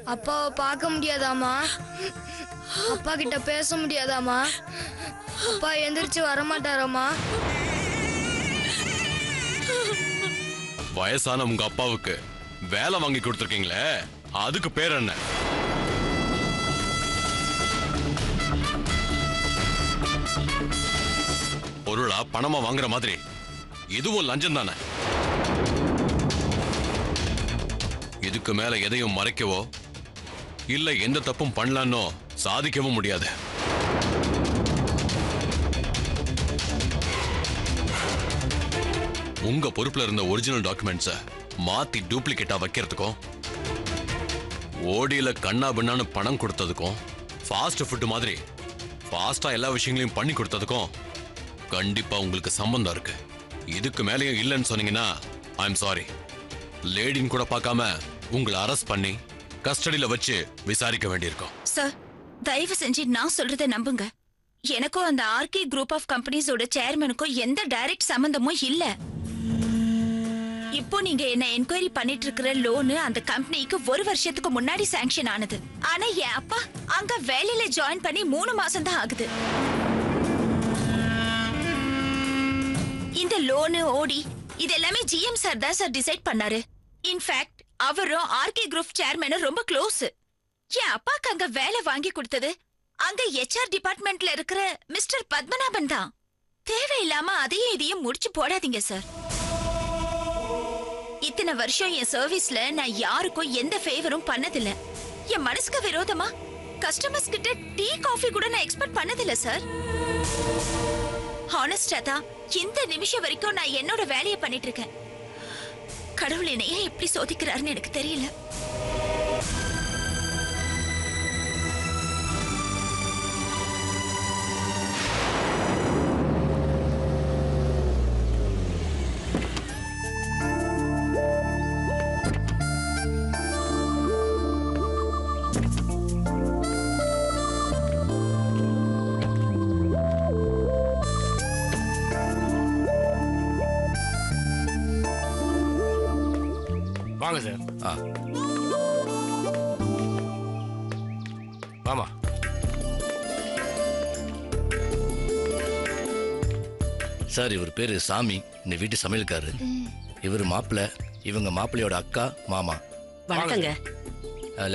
அப்பாவை பார்க்க முடியாதாமா? அப்பா கிட்ட பேச முடியாதாமா? அப்பா எந்திரிச்சு வரமாட்டாராமா? வயசான உங்க அப்பாவுக்கு வேலை வாங்கி கொடுத்துருக்கீங்களே, அதுக்கு பேர் என்ன? பொருளா பணமா வாங்குற மாதிரி இதுவும் லஞ்சம் தானே. இதுக்கு மேல எதையும் மறைக்கவோ இல்ல எந்த தப்பும் பண்ணலான்னோ சாதிக்கவும் முடியாது. உங்க பொறுப்புல இருந்த ஒரிஜினல் டாக்குமெண்ட்ஸ மாத்தி டூப்ளிகேட்டா வைக்கிறதுக்கும், ஓடியில கண்ணா பின்னான்னு பணம் கொடுத்ததுக்கும், ஃபாஸ்ட் ஃபுட் மாதிரி ஃபாஸ்டா எல்லா விஷயங்களையும் பண்ணி கொடுத்ததுக்கும் கண்டிப்பா உங்களுக்கு சம்பந்தம் இருக்கு. இதுக்கு மேலேயும் இல்லைன்னு சொன்னீங்கன்னா ஐ எம் சாரி. லேடின்னு கூட பார்க்காம உங்களை அரெஸ்ட் பண்ணி கஸ்டடியில வச்சு விசாரிக்க வேண்டியிருக்கும். சார், தயவு செஞ்சு நான் சொல்றதை நம்புங்க. எனக்கும் அந்த ஆர்கே குரூப் ஆஃப் கம்பெனிஸோட சேர்மனுக்கும் எந்த டைரக்ட் சம்பந்தமும் இல்ல. இப்போ நீங்க என்ன என்கொயரி பண்ணிட்டு இருக்கிற லோனு அந்த கம்பெனிக்கு 1 வருஷத்துக்கு முன்னாடி சாங்ஷன் ஆனது. ஆனா என் அப்பா அங்க வேலையில ஜாயின் பண்ணி 3 மாசம் தான் ஆகுது. இந்த லோனு ஓடி இது எல்லாமே ஜிஎம் சார் தான் சார் டிசைட் பண்ணாரு. இன்ஃபேக்ட் அவரும் ஆர்கே குரூப் சேர்மனும் ரொம்ப க்ளோஸ். என் அப்பாக்கு அங்க வேலை வாங்கி கொடுத்தது அங்க HR டிபார்ட்மெண்ட்ல இருக்கிற மிஸ்டர் பத்மநாபன் தான். தேவையில்லாம அதையும் இதையும் முடிச்சு போடாதீங்க சார். இத்தனை வருஷம் என் சர்வீஸ்ல நான் யாருக்கும் எந்த ஃபேவரும் பண்ணதில்ல. என் மனசுக்கு விரோதமா கஸ்டமர்ஸ் கிட்ட டீ காஃபி கூட நான் எக்ஸ்பெக்ட் பண்ணதில்ல சார். ஹானஸ்டா தான் இந்த நிமிஷம் வரைக்கும் நான் என்னோட வேலையை பண்ணிட்டு இருக்கேன். கடவுள் என்னையே எப்படி சோதிக்கிறாருன்னு எனக்கு தெரியல. வாங்க சார். வாமா. சார், இவர் பேரு சாமி, இந்த வீட்டு சமையல்காரரு. இவர் மாப்பிள்ள, இவங்க மாப்பிள்ளையோட அக்கா மாமா. வணக்கங்க.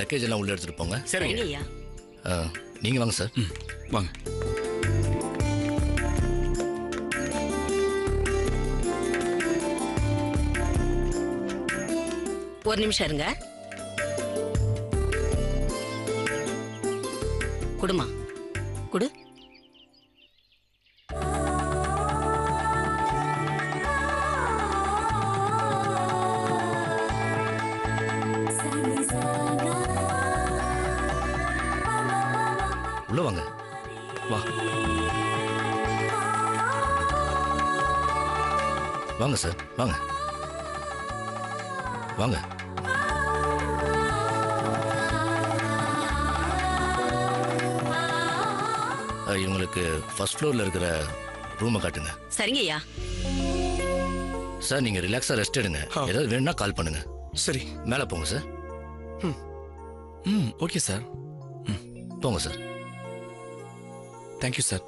லக்கேஜ் எல்லாம் உள்ள எடுத்துட்டு போங்க. சரிங்க. நீங்க வாங்க சார். வாங்க. ஒரு நிமிஷம் இருங்க. குடுமா குடு. உள்ள வாங்க. வா வாங்க சார், வாங்க வாங்க. இவங்களுக்கு ஃபர்ஸ்ட் ஃப்ளோர்ல இருக்கிற ரூமை காட்டுங்க. சரிங்கய்யா. சார், நீங்க ரிலாக்ஸா ரெஸ்ட் எடுங்க. ஏதாவது வேணும்னா கால் பண்ணுங்க. சரி, மேலே போங்க சார். Okay sir. போங்க sir. Thank you sir.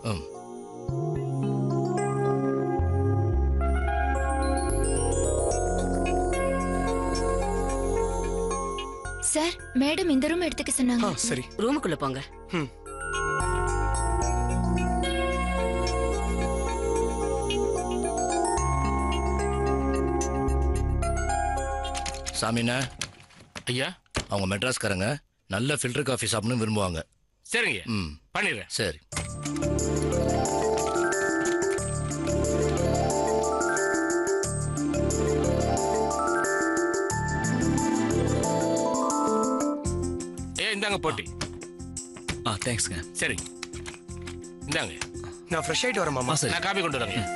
Sir, madam இந்த ரூம் எடுத்துக்க சொன்னாங்க. சரி, ரூமுக்குள்ள போங்க. சாமிண்ணா. ஐயா, அவங்க மெட்ராஸ்காரங்க நல்ல ஃபில்டர் காஃபி சாப்பிடணும்னு விரும்புவாங்க. சரிங்க. பண்ணிடுறேன். சரி. இந்தாங்க போட்டி. தேங்க்ஸ்ங்க. சரி, இந்தாங்க. நான் ஃப்ரெஷ் ஆயிட்டு வரேன் மாமா. நான் காபி கொண்டு வரேன்.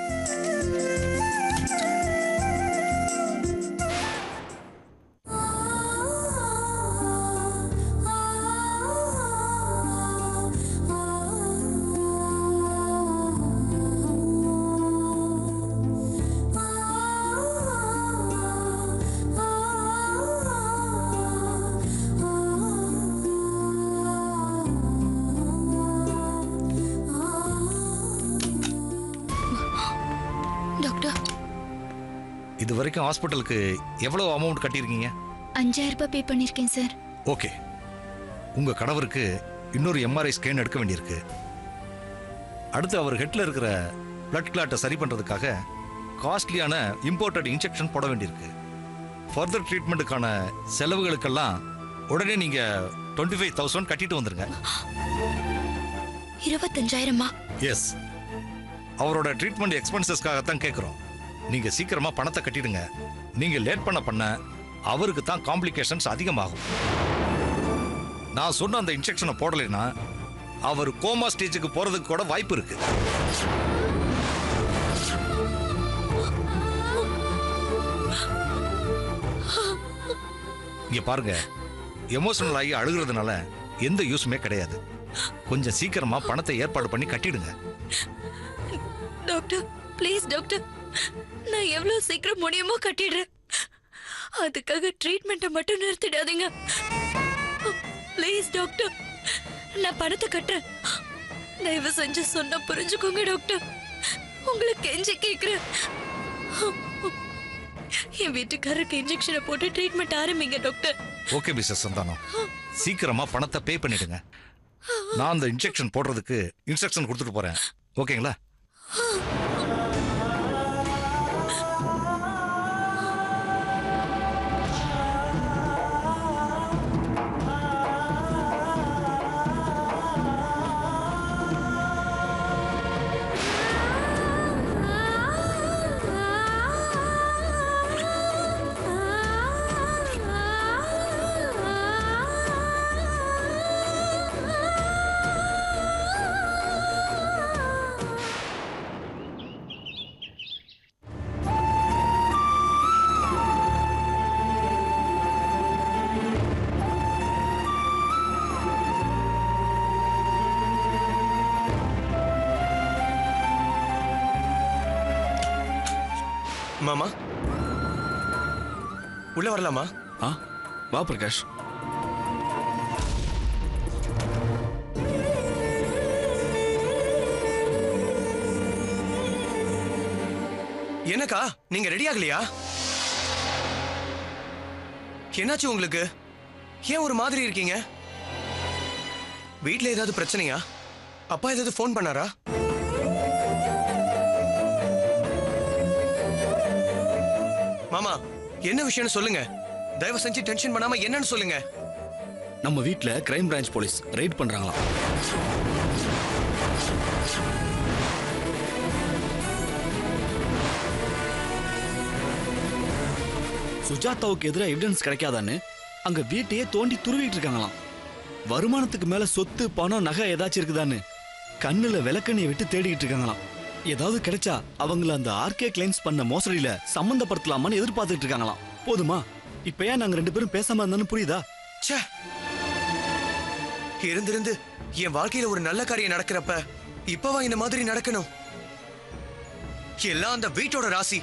டாக்டர் இது வரைக்கும் ஹாஸ்பிட்டலுக்கு எவ்வளவு அமௌண்ட் கட்டியிருக்கீங்க? 5000 ரூபாய் பே பண்ணிருக்கேன் சார். ஓகே. உங்க கணவருக்கு இன்னொரு எம்ஆர்ஐ ஸ்கேன் எடுக்க வேண்டியிருக்கு. அடுத்து அவர் ஹெட்ல இருக்கிற பிளட் கிளாட்டை சரி பண்றதுக்காக காஸ்ட்லியான இம்போர்ட்டட் இன்ஜெக்ஷன் போட வேண்டியிருக்கு. ஃபர்தர் ட்ரீட்மெண்ட்டுக்கான செலவுகளுக்கெல்லாம் உடனே நீங்க 25,000 கட்டிட்டு வந்துருங்க. 25,000மா? எஸ், அவரோட ட்ரீட்மெண்ட் எக்ஸ்பென்சஸ்க்காகத்தான் கேட்குறோம். நீங்க சீக்கிரமா பணத்தை கட்டிடுங்க. நீங்க லேட் பண்ண அவருக்கு தான் காம்ப்ளிகேஷன்ஸ் அதிகமாகும். நான் சொன்ன அந்த இன்ஜெக்ஷனை போடலைன்னா அவர் கோமா ஸ்டேஜுக்கு போறதுக்கு கூட வாய்ப்பு இருக்கு. இங்க பாருங்க, எமோஷனல் ஆகி அழுகிறதுனால எந்த யூஸுமே கிடையாது. கொஞ்சம் சீக்கிரமா பணத்தை ஏற்பாடு பண்ணி கட்டிடுங்க. டாக்டர் ப்ளீஸ் டாக்டர், நான் எவ்வளவு சீக்கிரம் முடியுமோ கட்டிடுறேன். அதுக்காக ட்ரீட்மெண்ட்டை மட்டும் நிறுத்திடாதீங்க ப்ளீஸ் டாக்டர். நான் பணத்தை கட்டுறேன். தயவு செஞ்சு சொன்ன புரிஞ்சுக்கோங்க டாக்டர். உங்களுக்கு கெஞ்சி கேட்கிறேன். என் வீட்டுக்காரருக்கு இன்ஜெக்ஷனை போட்டு ட்ரீட்மெண்ட் ஆரம்பிங்க டாக்டர். ஓகே மிஸ்டர் சந்தானம், சீக்கிரமா பணத்தை பே பண்ணிடுங்க. நான் அந்த இன்ஜெக்ஷன் போடுறதுக்கு இன்ஸ்ட்ரக்ஷன் கொடுத்துட்டு போறேன். ஓகேங்களா? மாமா உள்ள வரலாமா? வா பிரகாஷ். என்னக்கா நீங்க ரெடி ஆகலையா? என்னாச்சு உங்களுக்கு? ஏன் ஒரு மாதிரி இருக்கீங்க? வீட்ல ஏதாவது பிரச்சனையா? அப்பா ஏதாவது ஃபோன் பண்ணாரா? மாமா என்ன விஷயம்னு சொல்லுங்க. தயவு செஞ்சு டென்ஷன் பண்ணாம என்னன்னு சொல்லுங்க. நம்ம வீட்ல கிரைம் பிரான்ச் போலீஸ் ரைட் பண்றாங்களாம். சுஜாதாவுக்கு எதிராக எவிடன்ஸ் கிடைக்காதான்னு அங்க வீட்டையே தோண்டி துருவிட்டு இருக்காங்களாம். வருமானத்துக்கு மேல சொத்து பணம் நகை ஏதாச்சும் இருக்குதான்னு கண்ணுல விளக்கண்ணியை விட்டு தேடிக்கிட்டு இருக்காங்களாம். ஏதாவது கிடைச்சா அவங்கள அந்த ஆர்கே கிளைம்ஸ் பண்ண மோசடியில சம்பந்தப்படுத்தலாமான்னு எதிர்பார்த்துட்டு இருக்காங்களாம். போதுமா? இப்ப ஏன் நாங்க 2 பேரும் பேசாம இருந்தாலும் புரியுதா? இருந்திருந்து என் வாழ்க்கையில ஒரு நல்ல காரியம் நடக்கிறப்ப இப்பவா இந்த மாதிரி நடக்கணும்? எல்லாம் அந்த வீட்டோட ராசி.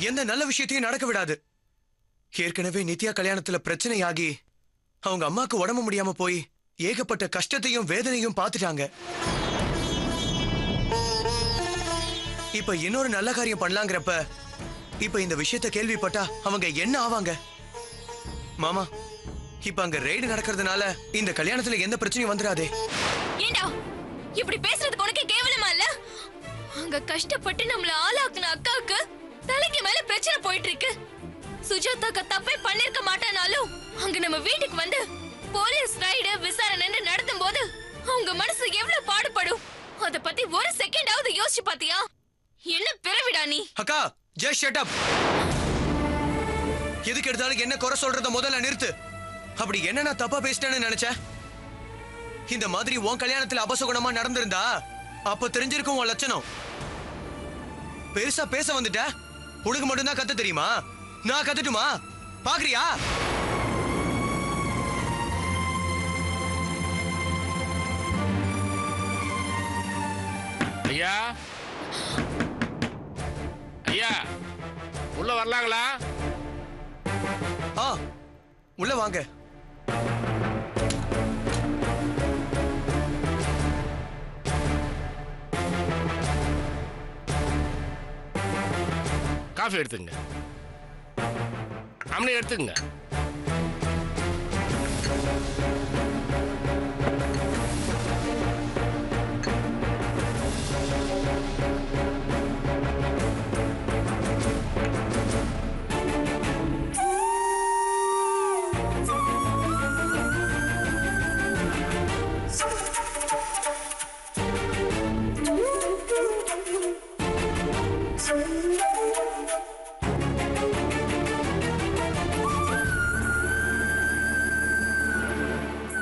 எந்த நல்ல விஷயத்தையும் நடக்க விடாது. ஏற்கனவே நித்யா கல்யாணத்துல பிரச்சனையாகி அவங்க அம்மாக்கு உடம்பு முடியாம போய் ஏகப்பட்ட கஷ்டத்தையும் வேதனையும் பார்த்துட்டாங்க. இப்ப இன்னொரு நல்ல காரியம் பண்ணலாங்கிறப்ப இப்ப இந்த விஷயத்தை கேள்விப்பட்டா அவங்க என்ன ஆவாங்க? மாமா இப்ப அங்க ரெய்டு நடக்கிறதுனால இந்த கல்யாணத்துல எந்த பிரச்சனையும் வந்துடாதே. ஏண்டா இப்படி பேசுறதுக்கு உனக்கு கேவலமா இல்ல? அங்க கஷ்டப்பட்டு நம்மள ஆளாக்குன அக்காவுக்கு தலைக்கு மேல பிரச்சனை போயிட்டு இருக்கு. சுஜாதாக்கு தப்பே பண்ணிருக்க மாட்டானாலும் அங்க நம்ம வீட்டுக்கு வந்து போலீஸ் ரைடு விசாரணை நடத்தும் போது அவங்க மனசு எவ்வளவு பாடுபடும் அத பத்தி ஒரு செகண்டாவது யோசிச்சு பாத்தியா? என்ன பிறவிடா நீ? அக்கா ஜஸ்ட் ஷட் அப். எதுக்கு எடுத்தாலும் என்ன குறை சொல்றத முதல்ல நிறுத்து. அப்படி என்ன நான் தப்பா பேசிட்டேன்னு நினைச்ச? இந்த மாதிரி உன் கல்யாணத்துல அபசகுணமா நடந்திருந்தா அப்ப தெரிஞ்சிருக்கும் உன் லட்சணம். பெருசா பேச வந்துட்ட. உனக்கு மட்டும்தான் கத்த தெரியுமா? நான் கத்துட்டுமா? பாக்குறியா? ஐயா ஐயா உள்ள வரலாங்களா? உள்ள வாங்க. காஃபி எடுத்துங்க. அம்மனி எடுத்துங்க.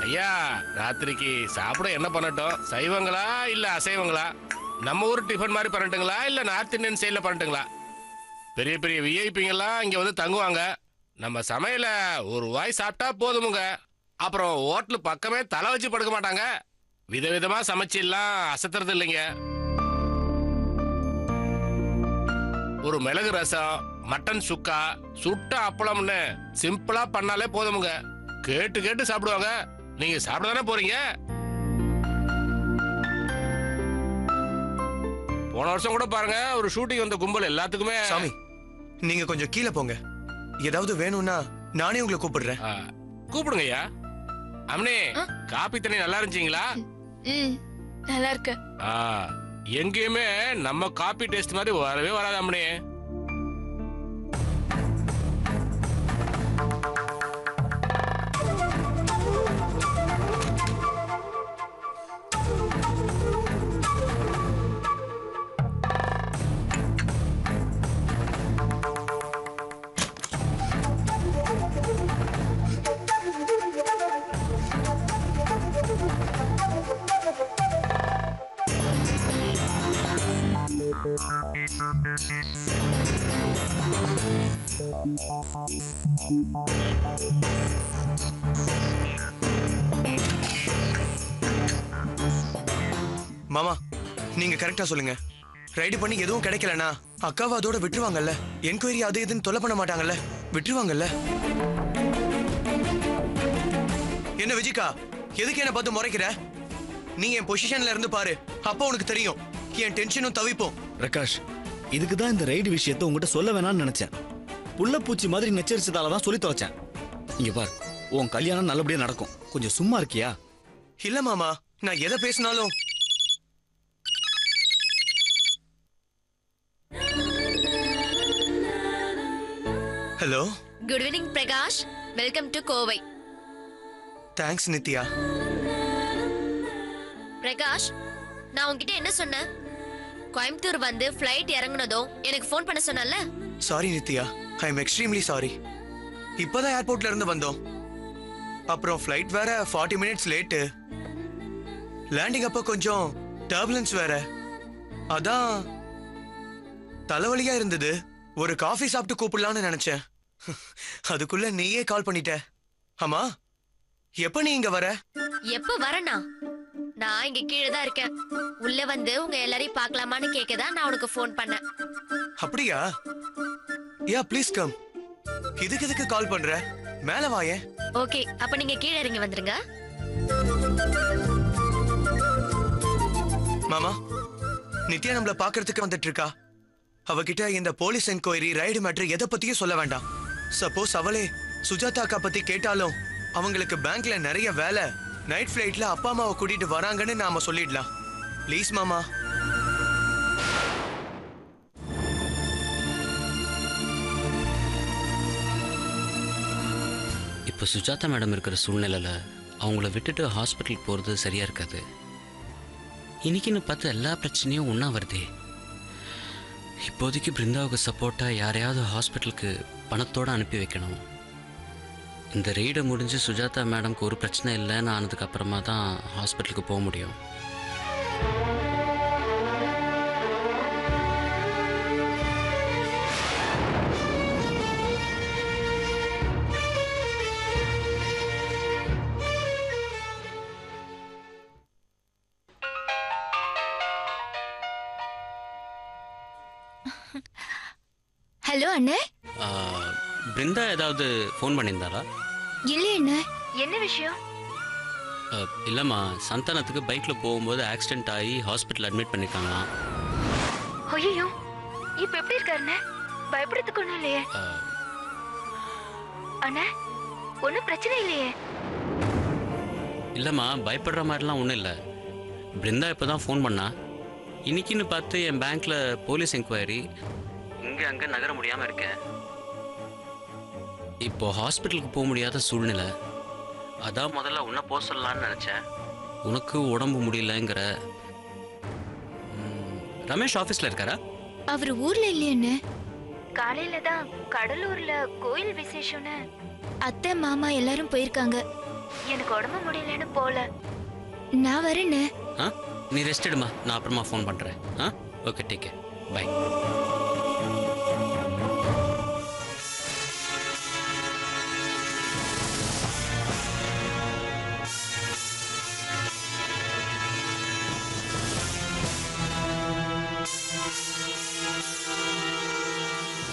ஐயா, ராத்திரிக்கு சாப்பிட என்ன பண்ணட்டும்? சைவங்களா இல்ல அசைவங்களா? நம்ம ஊர் டிஃபன் மாதிரி பண்ணட்டுங்களா இல்ல நார்த் இந்தியன் ஸ்டைல பண்ணட்டுங்களா? பெரிய பெரிய விஐபிங்கெல்லாம் இங்க வந்து தங்குவாங்க. நம்ம சமையல ஒரு வாய் சாப்பிட்டா போதுமுங்க. அப்புறம் ஹோட்டல் பக்கமே தலை வச்சு படுக்க மாட்டாங்க. விதவிதமா சமைச்சிடலாம், அசத்துறது இல்லைங்க. ஒரு மிளகு ரசம், மட்டன் சுக்கா, சுட்ட அப்பளம்னு சிம்பிளா பண்ணாலே போதுமுங்க. கேட்டு கேட்டு சாப்பிடுவாங்க. நீங்க சாப்பிட தானே போறீங்க? போன வருஷம் கூட பாருங்க, ஒரு ஷூட்டிங் வந்த கும்பல் எல்லாத்துக்குமே. சாமி, நீங்க கொஞ்சம் கீழே போங்க. ஏதாவது வேணும்னா நானே உங்களை கூப்பிடுறேன். கூப்பிடுங்க ஐயா. அம்னே, காப்பி தண்ணி நல்லா இருந்துச்சுங்களா? நல்லா இருக்கு. எங்கேயுமே நம்ம காப்பி டேஸ்ட் மாதிரி வரவே வராது அம்னே. மாமா, நீங்க கரெக்டா சொல்லுங்க. ரைடு பண்ணி எதுவும் கிடைக்கலனா அக்காவை அதோட விட்டுருவாங்கல்ல? என்கொயரி அது இதுன்னு தொலை பண்ண மாட்டாங்கல்ல? விட்டுருவாங்கல்ல? என்ன விஜிகா, எதுக்கு என்ன பார்த்து முறைக்கிற? நீ என் பொசிஷன்ல இருந்து பாரு, அப்போ உனக்கு தெரியும் என் டென்ஷனும் தவிப்போம். பிரகாஷ், இதுக்கு தான் இந்த ரைடு விஷயத்தை உங்ககிட்ட சொல்ல வேணாம்னு நினைச்சேன். புள்ள பூச்சி மாதிரி நெச்சரிச்சதால தான் சொல்லி தொலைச்சேன். இங்க பார், உன் கல்யாணம் நல்லபடியா நடக்கும். கொஞ்சம் சும்மா இருக்கியா? இல்ல மாமா, நான் எதை பேசினாலும். Hello. Good evening Prakash, welcome to Kovai. Thanks Nithya. Prakash, நான் உன்கிட்ட என்ன சொன்னேன்? கோயம்புத்தூர் வந்து ஃப்ளைட் இறங்குனதும் எனக்கு ஃபோன் பண்ண சொன்னல. Sorry Nithya, I am extremely sorry. இப்பதான் ஏர்போர்ட்ல இருந்து வந்தோம். அப்புறம் ஃப்ளைட் வேற 40 மினிட்ஸ் லேட்டு. லேண்டிங் அப்ப கொஞ்சம் டர்புலன்ஸ் வேற. அதான் தலைவலியா இருந்தது. ஒரு காஃபி சாப்பிட்டு கூப்பிடலான்னு நினைச்சேன். அதுக்குள்ள நீயே கால் பண்ணிட்ட. ஆமா, எப்ப நீ இங்க வர? எப்ப வரனா? நான் இங்க கீழே தான் இருக்கேன். உள்ள வந்து உங்க எல்லாரையும் பார்க்கலாமான்னு கேட்கதான் நான் உனக்கு ஃபோன் பண்ணேன். அப்படியா? யா ப்ளீஸ் கம். இதுக்கு கால் பண்ற? மேல வாயே. ஓகே, அப்ப நீங்க கீழே இறங்கி வந்துருங்க. மாமா, நித்யா நம்மள பாக்குறதுக்கு வந்துட்டு இருக்கா. அவகிட்ட இந்த போலீஸ் என்கொயரி ரைடு மேட்டர் எதை பத்தியும் சொல்ல வேண்டாம். சப்போஸ் அவளே சுஜாதா அக்கா பத்தி கேட்டாலும் அவங்களுக்கு பேங்க்ல நிறைய வேலை, நைட் ஃபிளைட்ல அப்பா அம்மாவை கூட்டிட்டு வராங்கன்னு நாம சொல்லிடலாம். ப்ளீஸ் மாமா. இப்போ சுஜாதா மேடம் இருக்கிற சூழ்நிலையில் அவங்கள விட்டுட்டு ஹாஸ்பிட்டலுக்கு போகிறது சரியாக இருக்காது. இன்னைக்குன்னு பார்த்து எல்லா பிரச்சனையும் ஒன்றா வருதே. இப்போதைக்கு பிருந்தாவுக்கு சப்போர்ட்டாக யாரையாவது ஹாஸ்பிட்டலுக்கு பணத்தோடு அனுப்பி வைக்கணும். இந்த ரெய்டை முடிஞ்சு சுஜாதா மேடம்க்கு ஒரு பிரச்சனை இல்லைன்னு ஆனதுக்கப்புறமா தான் ஹாஸ்பிட்டலுக்கு போக முடியும். ஹலோ அண்ணே. பிருந்தா ஏதாவது ஃபோன் பண்ணியிருந்தாரா? இல்லை அண்ணே, என்ன விஷயம்? இல்லைம்மா, சந்தானத்துக்கு பைக்கில் போகும்போது ஆக்சிடென்ட் ஆகி ஹாஸ்பிட்டல் அட்மிட் பண்ணியிருக்காங்களாம். ஐயோ, இப்போ எப்படி இருக்காருண்ணே? பயப்படுறதுக்கு ஒண்ணும் இல்லையே அண்ணா, ஒன்னும் பிரச்சனை இல்லையே. இல்லைம்மா, பயப்படுற மாதிரிலாம் ஒன்றும் இல்லை. பிருந்தா இப்போ தான் ஃபோன் பண்ணா. இன்னைக்குன்னு பார்த்து என் பேங்க்கில் போலீஸ் என்கொயரி, இங்கே அங்கே நகர முடியாமல் இருக்கேன். இப்போ ஹாஸ்பிட்டலுக்கு போக முடியாத சூழ்நிலை. அதான் முதல்ல உன்னை போக சொல்லலான்னு நினச்சேன். உனக்கு உடம்பு முடியலங்கிற. ரமேஷ் ஆஃபீஸில் இருக்காரா? அவர் ஊர்ல இல்லையன்னு. காலையில தான் கடலூர்ல கோயில் விசேஷம்னு அத்தை மாமா எல்லாரும் போயிருக்காங்க. எனக்கு உடம்பு முடியலன்னு போல. நான் வரேன்னு. ஆ, நீ ரெஸ்ட் எடுமா, நான் அப்புறமா ஃபோன் பண்ணுறேன். ஆ, okay, take care, bye.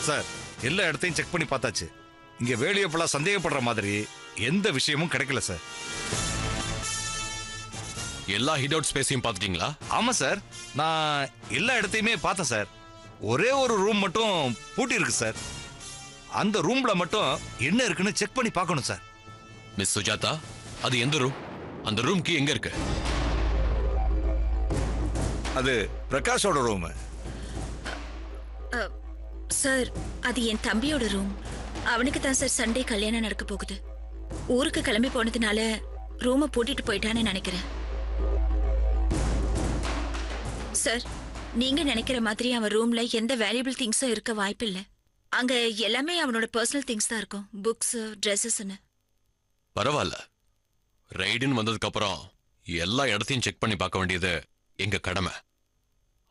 Sir, எல்லா இடத்தையும் செக் பண்ணி பார்த்தாச்சு. இங்க வேலியப்பலா சந்தேகப்படுற மாதிரி எந்த விஷயமும் கிடைக்கல சார். எல்லா ஹிட் அவுட் ஸ்பேஸையும் பார்த்துட்டீங்களா? ஆமா சார், நான் எல்லா இடத்தையுமே பார்த்தேன் சார். ஒரே ஒரு ரூம் மட்டும் பூட்டி இருக்கு சார். அந்த ரூம்ல மட்டும் என்ன இருக்குன்னு செக் பண்ணி பார்க்கணும் சார். மிஸ் சுஜாதா, அது எந்த ரூம்? அந்த ரூம் கீ எங்க இருக்கு? அது பிரகாஷோட ரூம் சார். அது என் தம்பியோட ரூம். அவனுக்கு தான் சார் சண்டே கல்யாணம் நடக்க போகுது. ஊருக்கு கிளம்பி போனதுனால ரூமை பூட்டிட்டு போயிட்டான்னு நினைக்கிறேன் சார். நீங்க நினைக்கிற மாதிரி அவன் ரூம்ல எந்த வேல்யூபிள் திங்ஸும் இருக்க வாய்ப்பில்லை. அங்க எல்லாமே அவனோட பர்சனல் திங்ஸ் தான் இருக்கும். புக்ஸ், ட்ரெஸ்ஸஸ்ன்னு. பரவாயில்ல, ரைடுன்னு வந்ததுக்கு அப்புறம் எல்லா இடத்தையும் செக் பண்ணி பார்க்க வேண்டியது எங்க கடமை.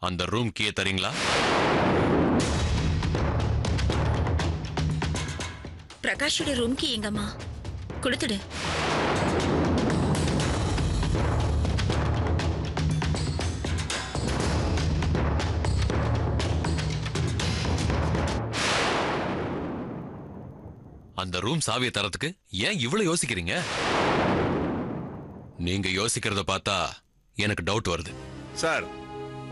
அந்த ரூம் கீயை தரீங்களா? பிரகாஷோட ரூம்க்கு எங்கம்மா கொடுத்துடு. அந்த ரூம் சாவியை தரத்துக்கு ஏன் இவ்வளவு யோசிக்கிறீங்க? நீங்க யோசிக்கிறத பார்த்தா எனக்கு டவுட் வருது. சார்,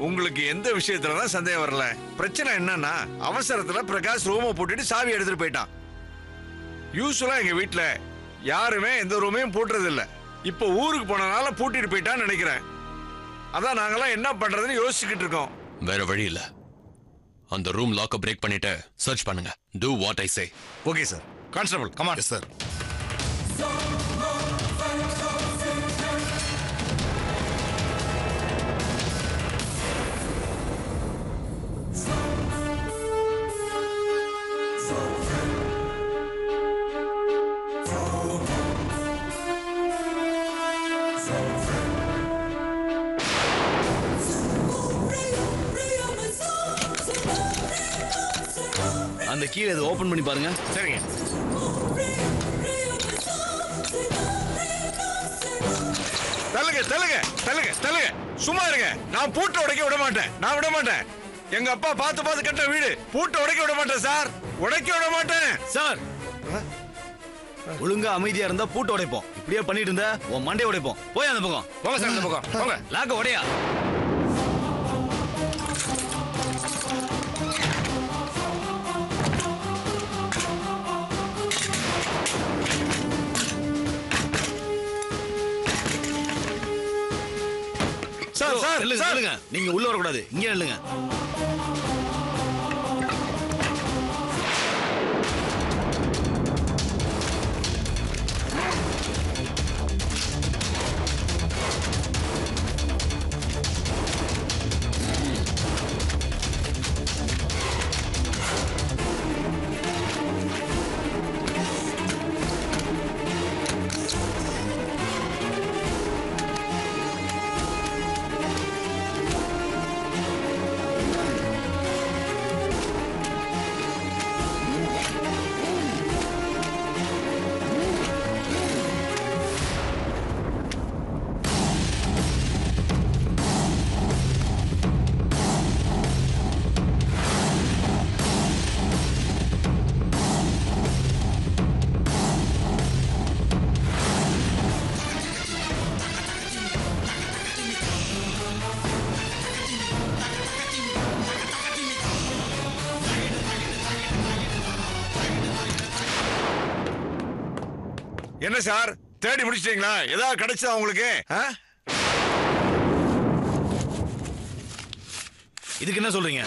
உங்களுக்கு எந்த விஷயத்துல தான் சந்தேகம் வரல? பிரச்சனை என்னன்னா, அவசரத்துல பிரகாஷ் ரூமை போட்டுட்டு சாவி எடுத்துட்டு போயிட்டான். யூஸ்வலா எங்க வீட்டுல யாருமே எந்த ரூமையும் பூட்டுறது இல்ல. இப்ப ஊருக்கு போனனால பூட்டிட்டு போயிட்டான்னு நினைக்கிறேன். அதான் நாங்கெல்லாம் என்ன பண்றதுன்னு யோசிச்சுக்கிட்டு இருக்கோம். வேற வழி இல்ல. அந்த ரூம் லாக்க பிரேக் பண்ணிட்டு சர்ச் பண்ணுங்க. Do what I say. Okay sir. Constable, come on. Yes sir. அந்த கீழே இதை ஓபன் பண்ணி பாருங்க. சரிங்க. தள்ளுங்க தள்ளுங்க தள்ளுங்க தள்ளுங்க. சும்மா இருங்க. நான் பூட்டை உடைக்க விட மாட்டேன். நான் விட மாட்டேன். எங்க அப்பா பார்த்து பார்த்து கட்ட வீடு. பூட்டை உடைக்க விட மாட்டேன் சார். உடைக்க விட மாட்டேன் சார். ஒழுங்கா அமைதியா இருந்தா பூட்டை உடைப்போம். இப்படியே பண்ணிட்டு இருந்தா உன் மண்டையை உடைப்போம். போய் அந்த பக்கம் போங்க சார், அந்த பக்கம் போங்க. லாக்க உடையா. சார். சார் இல்லங்க, நீங்க உள்ள வரக்கூடாது. இங்கே இல்லங்க. என்ன சார் தேடி முடிச்சிட்டீங்களா? ஏதாவது கிடைச்சதா உங்களுக்கு? இதுக்கு என்ன சொல்றீங்க?